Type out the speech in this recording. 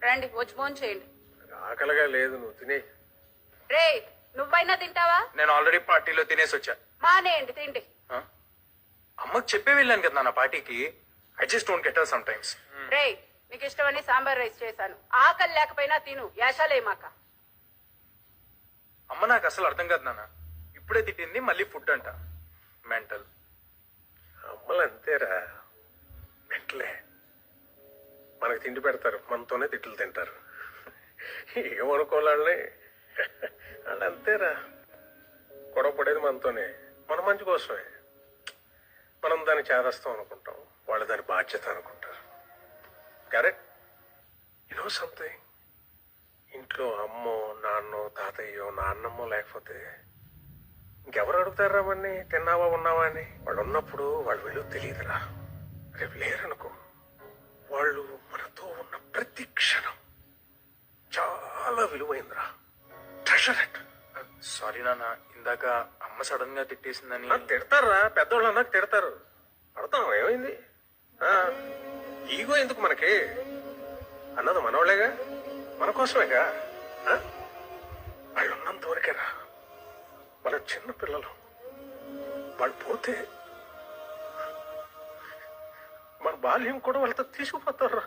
రండి వచ్చి ఫోన్ చేయండి. ఆకలిగా లేదు, నువ్వు తినే. రే నువ్వైనా తింటావా? నేను ఆల్రెడీ పార్టీలో తినేసి వచ్చా. మానేయండి తిండి. అమ్మకి చెప్పే వెళ్ళాను కదా నా పార్టీకి. I just don't get her sometimes. రే నీకు ఇష్టమని సాంబార్ రైస్ చేశాను. ఆకలి లేకపోయినా తిను, యాషాలేమాక. అమ్మ నాకు అసలు అర్థం కాదు నాన్న. ఇప్పుడే తిట్టింది మళ్ళీ ఫుడ్ అంట. మెంటల్. అమ్మలు అంతేరా, మెంటలే. మనకి తిండి పెడతారు, మనతోనే తిట్లు తింటారు. ఏమనుకోవాలని వాళ్ళు అంతేరా. గొడవ పడేది మనతోనే, మన మంచి కోసమే. మనం దాన్ని చేదస్తాం అనుకుంటాం, వాళ్ళు దాని బాధ్యత అనుకుంటారు. కరెక్ట్. యూనో సంథింగ్, ఇంట్లో అమ్మో నాన్నో తాతయ్యో నాన్నమ్మో లేకపోతే ఇంకెవరు అడుగుతారా వాడిని తిన్నావా ఉన్నావా అని? వాళ్ళు ఉన్నప్పుడు వాళ్ళు విలువ తెలియదురా. రేపు లేరనుకో, వాళ్ళు మనతో ఉన్న ప్రతి క్షణం చాలా విలువైందిరా. Treasure it. సారీ నాన్న, ఇందాక అమ్మ సడన్ గా తిట్టేసిందని. తిడతారా, పెద్దవాళ్ళు అన్నాక తిడతారు. అడతాం ఏమైంది. ఈగో ఎందుకు మనకి? అన్నది మనవాళ్ళేగా, మన కోసమేగా. వాళ్ళు ఉన్నంత వరకేరా. మన చిన్న పిల్లలు వాళ్ళు పోతే మన బాల్యం కూడా వాళ్ళతో తీసుకుపోతారా.